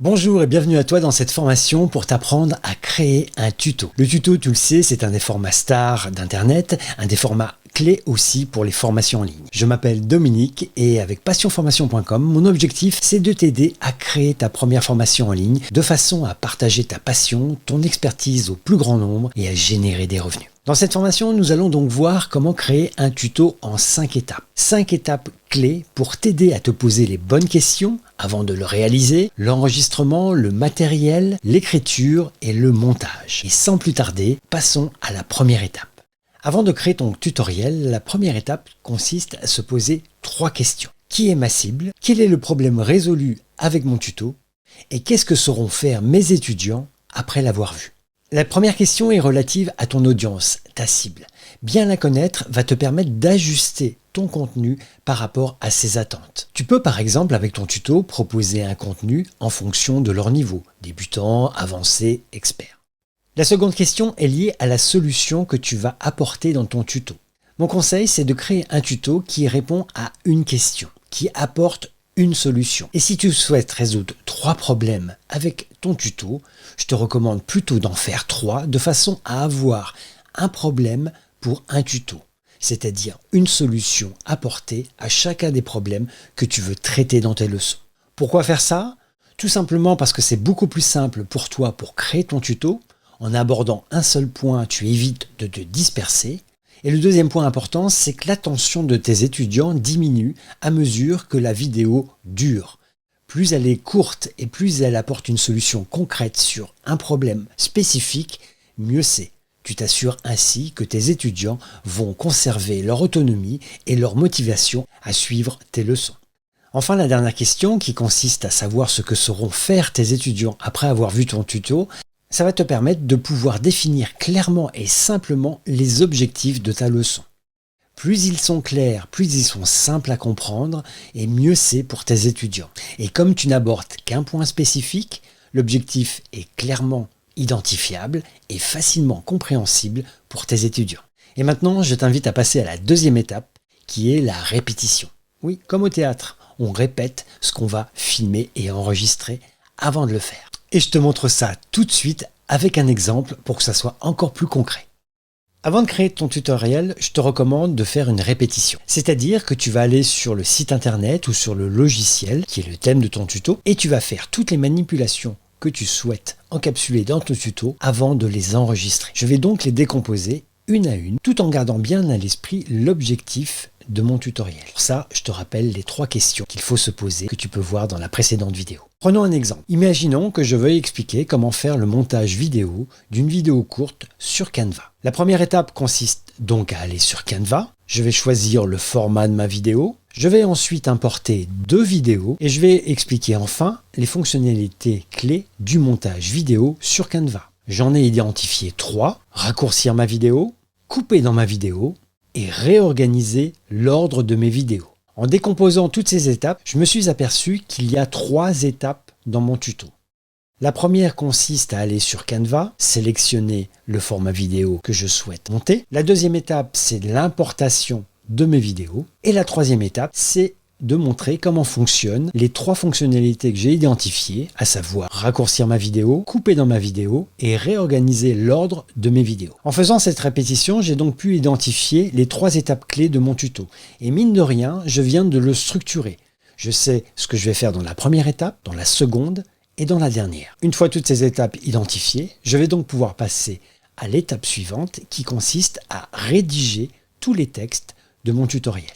Bonjour et bienvenue à toi dans cette formation pour t'apprendre à créer un tuto. Le tuto, tu le sais, c'est un des formats stars d'Internet, un des formats clés aussi pour les formations en ligne. Je m'appelle Dominique et avec passionformation.com, mon objectif, c'est de t'aider à créer ta première formation en ligne de façon à partager ta passion, ton expertise au plus grand nombre et à générer des revenus. Dans cette formation, nous allons donc voir comment créer un tuto en 5 étapes. 5 étapes clés pour t'aider à te poser les bonnes questions avant de le réaliser, l'enregistrement, le matériel, l'écriture et le montage. Et sans plus tarder, passons à la première étape. Avant de créer ton tutoriel, la première étape consiste à se poser 3 questions. Qui est ma cible? Quel est le problème résolu avec mon tuto? Et qu'est-ce que sauront faire mes étudiants après l'avoir vu? La première question est relative à ton audience, ta cible. Bien la connaître va te permettre d'ajuster ton contenu par rapport à ses attentes. Tu peux par exemple avec ton tuto proposer un contenu en fonction de leur niveau, débutant, avancé, expert. La seconde question est liée à la solution que tu vas apporter dans ton tuto. Mon conseil, c'est de créer un tuto qui répond à une question, qui apporte une solution. Et si tu souhaites résoudre 3 problèmes avec ton tuto, je te recommande plutôt d'en faire 3 de façon à avoir un problème pour un tuto, c'est-à-dire une solution apportée à chacun des problèmes que tu veux traiter dans tes leçons. Pourquoi faire ça? Tout simplement parce que c'est beaucoup plus simple pour toi pour créer ton tuto. En abordant un seul point, tu évites de te disperser. Et le deuxième point important, c'est que l'attention de tes étudiants diminue à mesure que la vidéo dure. Plus elle est courte et plus elle apporte une solution concrète sur un problème spécifique, mieux c'est. Tu t'assures ainsi que tes étudiants vont conserver leur autonomie et leur motivation à suivre tes leçons. Enfin, la dernière question qui consiste à savoir ce que sauront faire tes étudiants après avoir vu ton tuto, ça va te permettre de pouvoir définir clairement et simplement les objectifs de ta leçon. Plus ils sont clairs, plus ils sont simples à comprendre et mieux c'est pour tes étudiants. Et comme tu n'abordes qu'un point spécifique, l'objectif est clairement identifiable et facilement compréhensible pour tes étudiants. Et maintenant, je t'invite à passer à la deuxième étape qui est la répétition. Oui, comme au théâtre, on répète ce qu'on va filmer et enregistrer avant de le faire. Et je te montre ça tout de suite avec un exemple pour que ça soit encore plus concret. Avant de créer ton tutoriel, je te recommande de faire une répétition. C'est-à-dire que tu vas aller sur le site internet ou sur le logiciel qui est le thème de ton tuto et tu vas faire toutes les manipulations que tu souhaites encapsuler dans ton tuto avant de les enregistrer. Je vais donc les décomposer une à une tout en gardant bien à l'esprit l'objectif de mon tutoriel. Pour ça, je te rappelle les 3 questions qu'il faut se poser que tu peux voir dans la précédente vidéo. Prenons un exemple. Imaginons que je veuille expliquer comment faire le montage vidéo d'une vidéo courte sur Canva. La première étape consiste donc à aller sur Canva. Je vais choisir le format de ma vidéo. Je vais ensuite importer 2 vidéos et je vais expliquer enfin les fonctionnalités clés du montage vidéo sur Canva. J'en ai identifié 3. Raccourcir ma vidéo, couper dans ma vidéo et réorganiser l'ordre de mes vidéos. En décomposant toutes ces étapes, je me suis aperçu qu'il y a 3 étapes dans mon tuto. La première consiste à aller sur Canva, sélectionner le format vidéo que je souhaite monter. La deuxième étape, c'est l'importation de mes vidéos. Et la troisième étape, c'est de montrer comment fonctionnent les 3 fonctionnalités que j'ai identifiées, à savoir raccourcir ma vidéo, couper dans ma vidéo et réorganiser l'ordre de mes vidéos. En faisant cette répétition, j'ai donc pu identifier les 3 étapes clés de mon tuto. Et mine de rien, je viens de le structurer. Je sais ce que je vais faire dans la première étape, dans la seconde et dans la dernière. Une fois toutes ces étapes identifiées, je vais donc pouvoir passer à l'étape suivante qui consiste à rédiger tous les textes de mon tutoriel.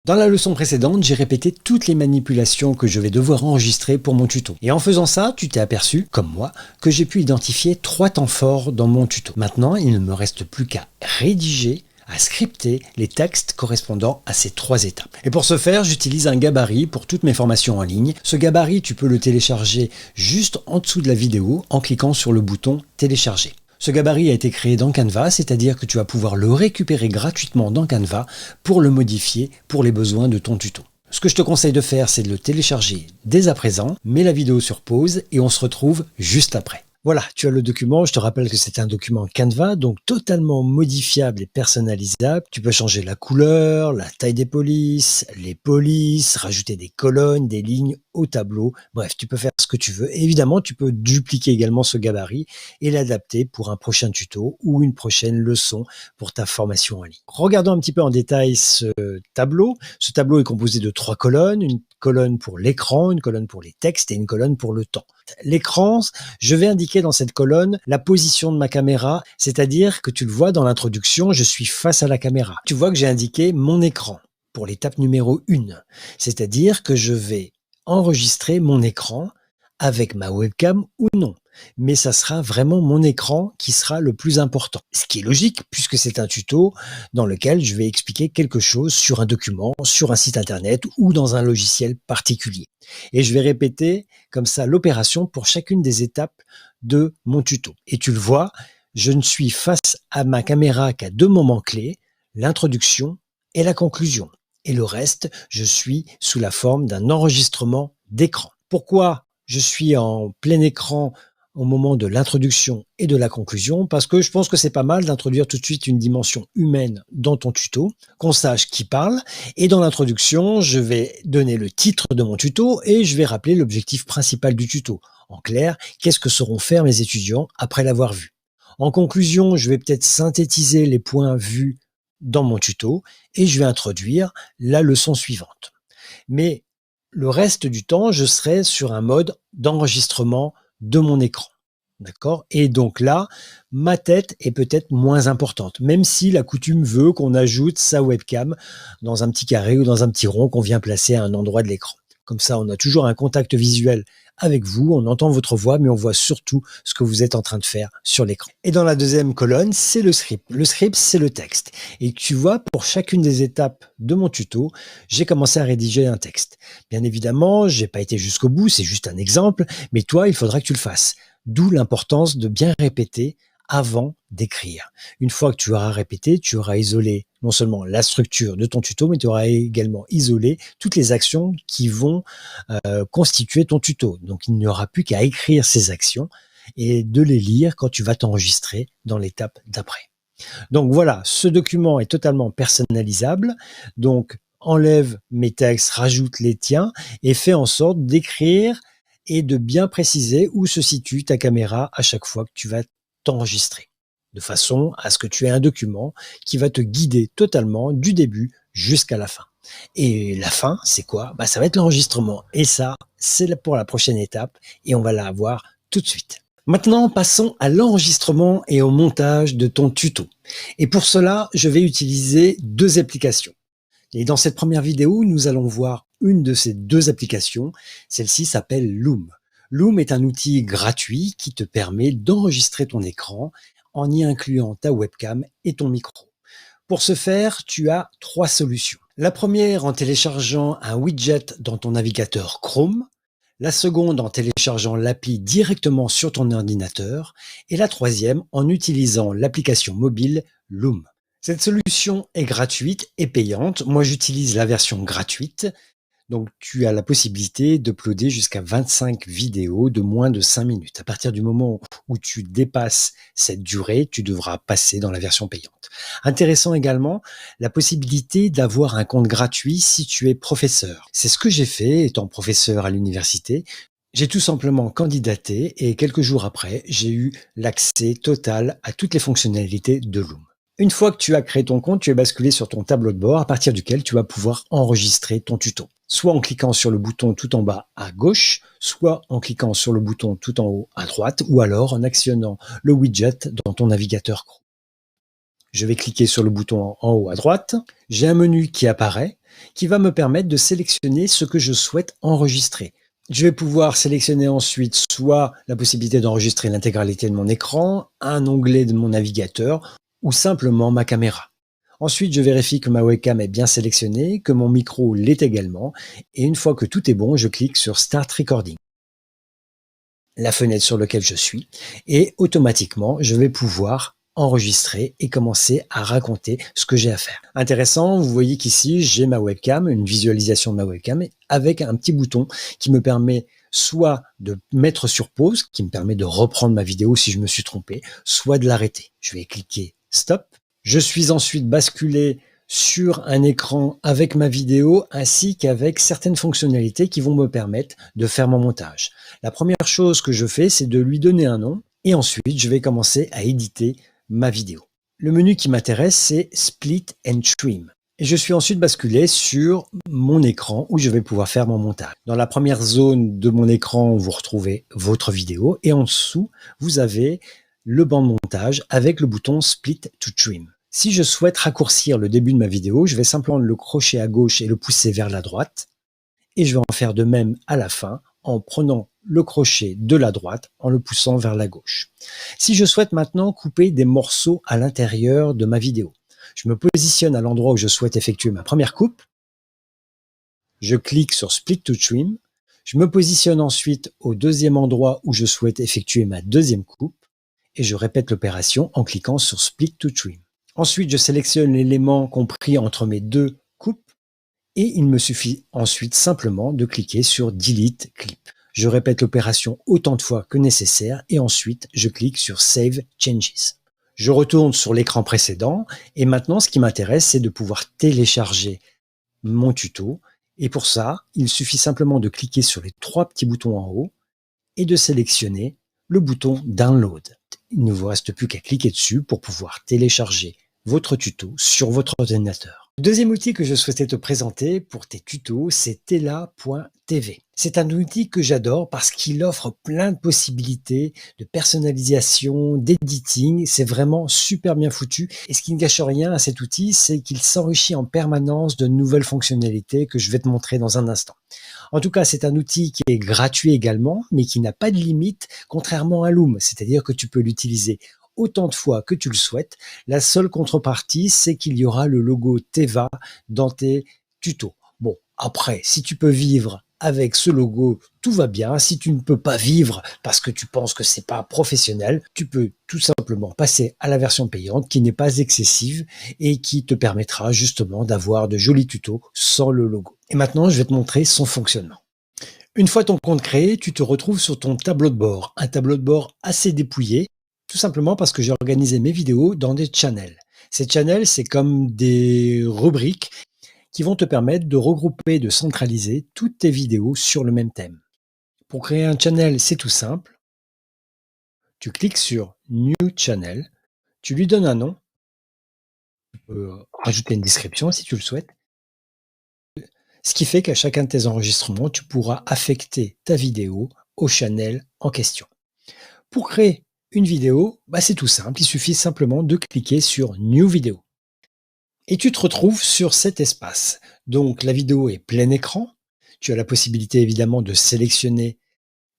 Dans la leçon précédente, j'ai répété toutes les manipulations que je vais devoir enregistrer pour mon tuto. Et en faisant ça, tu t'es aperçu, comme moi, que j'ai pu identifier 3 temps forts dans mon tuto. Maintenant, il ne me reste plus qu'à rédiger, à scripter les textes correspondant à ces 3 étapes. Et pour ce faire, j'utilise un gabarit pour toutes mes formations en ligne. Ce gabarit, tu peux le télécharger juste en dessous de la vidéo en cliquant sur le bouton « Télécharger ». Ce gabarit a été créé dans Canva, c'est-à-dire que tu vas pouvoir le récupérer gratuitement dans Canva pour le modifier pour les besoins de ton tuto. Ce que je te conseille de faire, c'est de le télécharger dès à présent, mets la vidéo sur pause et on se retrouve juste après. Voilà, tu as le document. Je te rappelle que c'est un document Canva, donc totalement modifiable et personnalisable. Tu peux changer la couleur, la taille des polices, les polices, rajouter des colonnes, des lignes au tableau. Bref, tu peux faire ce que tu veux. Et évidemment, tu peux dupliquer également ce gabarit et l'adapter pour un prochain tuto ou une prochaine leçon pour ta formation en ligne. Regardons un petit peu en détail ce tableau. Ce tableau est composé de 3 colonnes, une colonne pour l'écran, une colonne pour les textes et une colonne pour le temps. L'écran, je vais indiquer dans cette colonne la position de ma caméra, c'est-à-dire que tu le vois dans l'introduction, je suis face à la caméra. Tu vois que j'ai indiqué mon écran pour l'étape numéro 1, c'est-à-dire que je vais enregistrer mon écran avec ma webcam ou non. Mais ça sera vraiment mon écran qui sera le plus important. Ce qui est logique puisque c'est un tuto dans lequel je vais expliquer quelque chose sur un document, sur un site internet ou dans un logiciel particulier. Et je vais répéter comme ça l'opération pour chacune des étapes de mon tuto. Et tu le vois, je ne suis face à ma caméra qu'à 2 moments clés, l'introduction et la conclusion. Et le reste, je suis sous la forme d'un enregistrement d'écran. Pourquoi je suis en plein écran au moment de l'introduction et de la conclusion? Parce que je pense que c'est pas mal d'introduire tout de suite une dimension humaine dans ton tuto, qu'on sache qui parle. Et dans l'introduction, je vais donner le titre de mon tuto et je vais rappeler l'objectif principal du tuto. En clair, qu'est-ce que sauront faire mes étudiants après l'avoir vu? En conclusion, je vais peut-être synthétiser les points vus dans mon tuto et je vais introduire la leçon suivante. Mais le reste du temps, je serai sur un mode d'enregistrement de mon écran. D'accord? Et donc là, ma tête est peut-être moins importante, même si la coutume veut qu'on ajoute sa webcam dans un petit carré ou dans un petit rond qu'on vient placer à un endroit de l'écran. Comme ça, on a toujours un contact visuel avec vous, on entend votre voix, mais on voit surtout ce que vous êtes en train de faire sur l'écran. Et dans la deuxième colonne, c'est le script. Le script, c'est le texte. Et tu vois, pour chacune des étapes de mon tuto, j'ai commencé à rédiger un texte. Bien évidemment, j'ai pas été jusqu'au bout, c'est juste un exemple, mais toi, il faudra que tu le fasses. D'où l'importance de bien répéter avant d'écrire. Une fois que tu auras répété, tu auras isolé non seulement la structure de ton tuto, mais tu auras également isolé toutes les actions qui vont constituer ton tuto. Donc, il n'y aura plus qu'à écrire ces actions et de les lire quand tu vas t'enregistrer dans l'étape d'après. Donc voilà, ce document est totalement personnalisable. Donc, enlève mes textes, rajoute les tiens et fais en sorte d'écrire et de bien préciser où se situe ta caméra à chaque fois que tu vas t'enregistrer, de façon à ce que tu aies un document qui va te guider totalement du début jusqu'à la fin. Et la fin, c'est quoi? Ça va être l'enregistrement. Et ça, c'est pour la prochaine étape et on va la voir tout de suite. Maintenant, passons à l'enregistrement et au montage de ton tuto. Et pour cela, je vais utiliser 2 applications. Et dans cette première vidéo, nous allons voir une de ces 2 applications. Celle-ci s'appelle Loom. Loom est un outil gratuit qui te permet d'enregistrer ton écran en y incluant ta webcam et ton micro. Pour ce faire, tu as 3 solutions. La première en téléchargeant un widget dans ton navigateur Chrome, la seconde en téléchargeant l'appli directement sur ton ordinateur et la troisième en utilisant l'application mobile Loom. Cette solution est gratuite et payante. Moi, j'utilise la version gratuite. Donc, tu as la possibilité d'uploader jusqu'à 25 vidéos de moins de 5 minutes. À partir du moment où tu dépasses cette durée, tu devras passer dans la version payante. Intéressant également, la possibilité d'avoir un compte gratuit si tu es professeur. C'est ce que j'ai fait étant professeur à l'université. J'ai tout simplement candidaté et quelques jours après, j'ai eu l'accès total à toutes les fonctionnalités de Loom. Une fois que tu as créé ton compte, tu es basculé sur ton tableau de bord à partir duquel tu vas pouvoir enregistrer ton tuto. Soit en cliquant sur le bouton tout en bas à gauche, soit en cliquant sur le bouton tout en haut à droite, ou alors en actionnant le widget dans ton navigateur Chrome. Je vais cliquer sur le bouton en haut à droite. J'ai un menu qui apparaît, qui va me permettre de sélectionner ce que je souhaite enregistrer. Je vais pouvoir sélectionner ensuite soit la possibilité d'enregistrer l'intégralité de mon écran, un onglet de mon navigateur, ou simplement ma caméra. Ensuite, je vérifie que ma webcam est bien sélectionnée, que mon micro l'est également, et une fois que tout est bon, je clique sur Start Recording, la fenêtre sur laquelle je suis, et automatiquement, je vais pouvoir enregistrer et commencer à raconter ce que j'ai à faire. Intéressant, vous voyez qu'ici, j'ai ma webcam, une visualisation de ma webcam, avec un petit bouton qui me permet soit de mettre sur pause, qui me permet de reprendre ma vidéo si je me suis trompé, soit de l'arrêter. Je vais cliquer Stop. Je suis ensuite basculé sur un écran avec ma vidéo ainsi qu'avec certaines fonctionnalités qui vont me permettre de faire mon montage. La première chose que je fais, c'est de lui donner un nom et ensuite je vais commencer à éditer ma vidéo. Le menu qui m'intéresse, c'est Split and Trim. Et je suis ensuite basculé sur mon écran où je vais pouvoir faire mon montage. Dans la première zone de mon écran, vous retrouvez votre vidéo et en dessous, vous avez le banc de montage avec le bouton Split to Trim. Si je souhaite raccourcir le début de ma vidéo, je vais simplement le crochet à gauche et le pousser vers la droite. Et je vais en faire de même à la fin en prenant le crochet de la droite en le poussant vers la gauche. Si je souhaite maintenant couper des morceaux à l'intérieur de ma vidéo, je me positionne à l'endroit où je souhaite effectuer ma première coupe. Je clique sur Split to Trim. Je me positionne ensuite au deuxième endroit où je souhaite effectuer ma deuxième coupe. Et je répète l'opération en cliquant sur Split to Trim. Ensuite, je sélectionne l'élément compris entre mes deux coupes et il me suffit ensuite simplement de cliquer sur Delete Clip. Je répète l'opération autant de fois que nécessaire et ensuite je clique sur Save Changes. Je retourne sur l'écran précédent et maintenant ce qui m'intéresse, c'est de pouvoir télécharger mon tuto et pour ça, il suffit simplement de cliquer sur les trois petits boutons en haut et de sélectionner le bouton Download. Il ne vous reste plus qu'à cliquer dessus pour pouvoir télécharger votre tuto sur votre ordinateur. Le deuxième outil que je souhaitais te présenter pour tes tutos, c'est Tela.tv. C'est un outil que j'adore parce qu'il offre plein de possibilités de personnalisation, d'editing. C'est vraiment super bien foutu. Et ce qui ne gâche rien à cet outil, c'est qu'il s'enrichit en permanence de nouvelles fonctionnalités que je vais te montrer dans un instant. En tout cas, c'est un outil qui est gratuit également, mais qui n'a pas de limite, contrairement à Loom. C'est-à-dire que tu peux l'utiliser autant de fois que tu le souhaites. La seule contrepartie, c'est qu'il y aura le logo Teva dans tes tutos. Bon, après, si tu peux vivre avec ce logo, tout va bien. Si tu ne peux pas vivre parce que tu penses que c'est pas professionnel, tu peux tout simplement passer à la version payante qui n'est pas excessive et qui te permettra justement d'avoir de jolis tutos sans le logo. Et maintenant, je vais te montrer son fonctionnement. Une fois ton compte créé, tu te retrouves sur ton tableau de bord. Un tableau de bord assez dépouillé, tout simplement parce que j'ai organisé mes vidéos dans des channels. Ces channels, c'est comme des rubriques qui vont te permettre de regrouper, de centraliser toutes tes vidéos sur le même thème. Pour créer un channel, c'est tout simple. Tu cliques sur New Channel, tu lui donnes un nom, tu peux rajouter une description si tu le souhaites. Ce qui fait qu'à chacun de tes enregistrements, tu pourras affecter ta vidéo au channel en question. Pour créer une vidéo, c'est tout simple, il suffit simplement de cliquer sur New Video. Et tu te retrouves sur cet espace. Donc la vidéo est plein écran. Tu as la possibilité évidemment de sélectionner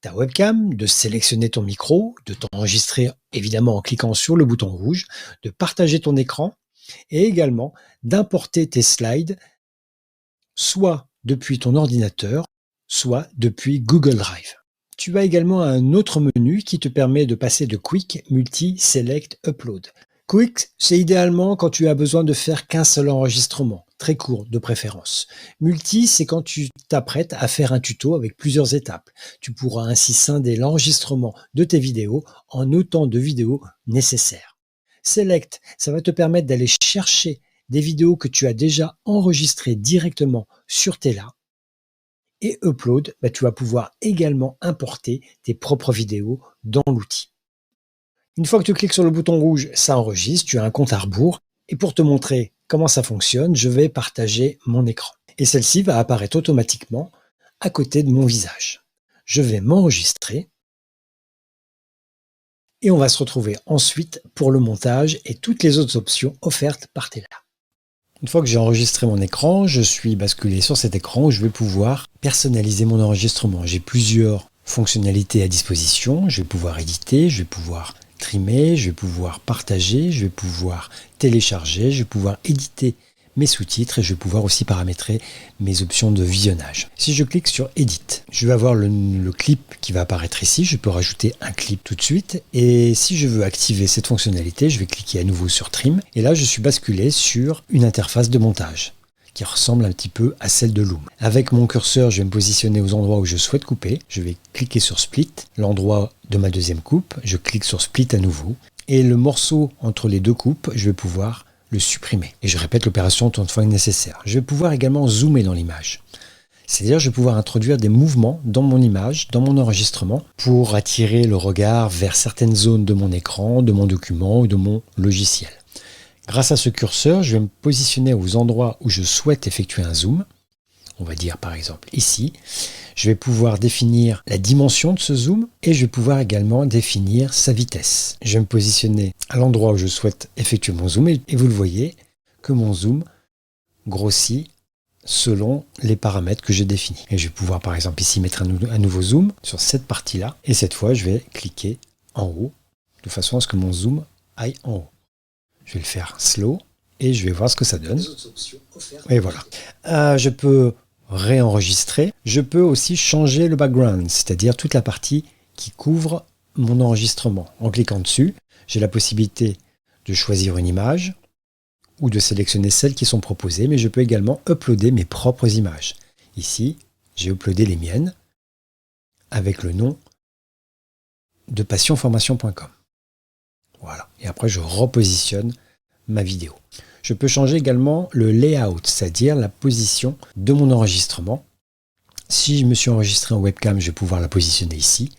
ta webcam, de sélectionner ton micro, de t'enregistrer évidemment en cliquant sur le bouton rouge, de partager ton écran et également d'importer tes slides soit depuis ton ordinateur, soit depuis Google Drive. Tu as également un autre menu qui te permet de passer de Quick, Multi, Select, Upload. Quick, c'est idéalement quand tu as besoin de faire qu'un seul enregistrement, très court de préférence. Multi, c'est quand tu t'apprêtes à faire un tuto avec plusieurs étapes. Tu pourras ainsi scinder l'enregistrement de tes vidéos en autant de vidéos nécessaires. Select, ça va te permettre d'aller chercher des vidéos que tu as déjà enregistrées directement sur Tela. Et Upload, tu vas pouvoir également importer tes propres vidéos dans l'outil. Une fois que tu cliques sur le bouton rouge, ça enregistre, tu as un compte à rebours. Et pour te montrer comment ça fonctionne, je vais partager mon écran. Et celle-ci va apparaître automatiquement à côté de mon visage. Je vais m'enregistrer. Et on va se retrouver ensuite pour le montage et toutes les autres options offertes par Tela. Une fois que j'ai enregistré mon écran, je suis basculé sur cet écran où je vais pouvoir personnaliser mon enregistrement. J'ai plusieurs fonctionnalités à disposition. Je vais pouvoir éditer, je vais pouvoir trimer, je vais pouvoir partager, je vais pouvoir télécharger, je vais pouvoir éditer mes sous-titres et je vais pouvoir aussi paramétrer mes options de visionnage. Si je clique sur Edit, je vais avoir le clip qui va apparaître ici. Je peux rajouter un clip tout de suite et si je veux activer cette fonctionnalité, je vais cliquer à nouveau sur Trim et là je suis basculé sur une interface de montage qui ressemble un petit peu à celle de Loom. Avec mon curseur, je vais me positionner aux endroits où je souhaite couper. Je vais cliquer sur Split, l'endroit de ma deuxième coupe. Je clique sur Split à nouveau. Et le morceau entre les deux coupes, je vais pouvoir le supprimer. Et je répète l'opération autant de fois que nécessaire. Je vais pouvoir également zoomer dans l'image. C'est-à-dire je vais pouvoir introduire des mouvements dans mon image, dans mon enregistrement, pour attirer le regard vers certaines zones de mon écran, de mon document ou de mon logiciel. Grâce à ce curseur, je vais me positionner aux endroits où je souhaite effectuer un zoom. On va dire par exemple ici. Je vais pouvoir définir la dimension de ce zoom et je vais pouvoir également définir sa vitesse. Je vais me positionner à l'endroit où je souhaite effectuer mon zoom et vous le voyez que mon zoom grossit selon les paramètres que j'ai définis. Et je vais pouvoir par exemple ici mettre un nouveau zoom sur cette partie-là. Et cette fois, je vais cliquer en haut de façon à ce que mon zoom aille en haut. Je vais le faire slow et je vais voir ce que ça donne. Et voilà. Je peux réenregistrer. Je peux aussi changer le background, c'est-à-dire toute la partie qui couvre mon enregistrement. En cliquant dessus, j'ai la possibilité de choisir une image ou de sélectionner celles qui sont proposées, mais je peux également uploader mes propres images. Ici, j'ai uploadé les miennes avec le nom de passionformation.com. Voilà. Et après, je repositionne ma vidéo. Je peux changer également le layout, c'est-à-dire la position de mon enregistrement. Si je me suis enregistré en webcam, je vais pouvoir la positionner ici,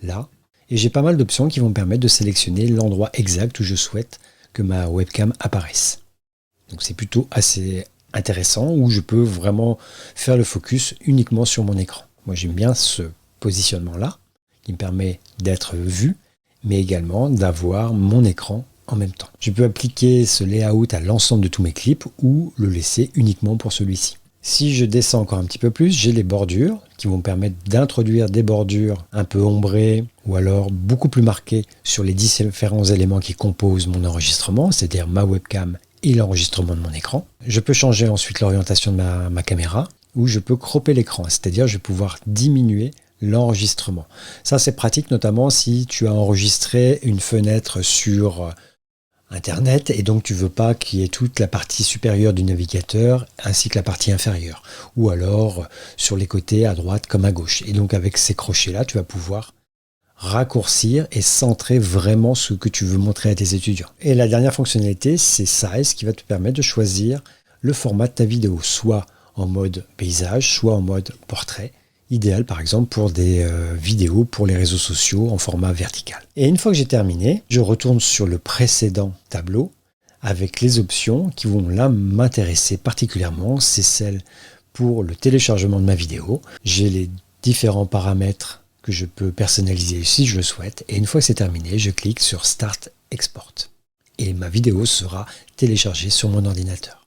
là. Et j'ai pas mal d'options qui vont me permettre de sélectionner l'endroit exact où je souhaite que ma webcam apparaisse. Donc c'est plutôt assez intéressant où je peux vraiment faire le focus uniquement sur mon écran. Moi j'aime bien ce positionnement-là qui me permet d'être vu, mais également d'avoir mon écran en même temps. Je peux appliquer ce layout à l'ensemble de tous mes clips ou le laisser uniquement pour celui-ci. Si je descends encore un petit peu plus, j'ai les bordures qui vont me permettre d'introduire des bordures un peu ombrées ou alors beaucoup plus marquées sur les différents éléments qui composent mon enregistrement, c'est-à-dire ma webcam et l'enregistrement de mon écran. Je peux changer ensuite l'orientation de ma caméra ou je peux cropper l'écran, c'est-à-dire je vais pouvoir diminuer l'enregistrement. Ça c'est pratique notamment si tu as enregistré une fenêtre sur Internet et donc tu veux pas qu'il y ait toute la partie supérieure du navigateur ainsi que la partie inférieure ou alors sur les côtés à droite comme à gauche. Et donc avec ces crochets là tu vas pouvoir raccourcir et centrer vraiment ce que tu veux montrer à tes étudiants. Et la dernière fonctionnalité, c'est Size qui va te permettre de choisir le format de ta vidéo, soit en mode paysage, soit en mode portrait. Idéal par exemple pour des vidéos pour les réseaux sociaux en format vertical. Et une fois que j'ai terminé, je retourne sur le précédent tableau avec les options qui vont là m'intéresser particulièrement. C'est celle pour le téléchargement de ma vidéo. J'ai les différents paramètres que je peux personnaliser si je le souhaite. Et une fois que c'est terminé, je clique sur Start Export. Et ma vidéo sera téléchargée sur mon ordinateur.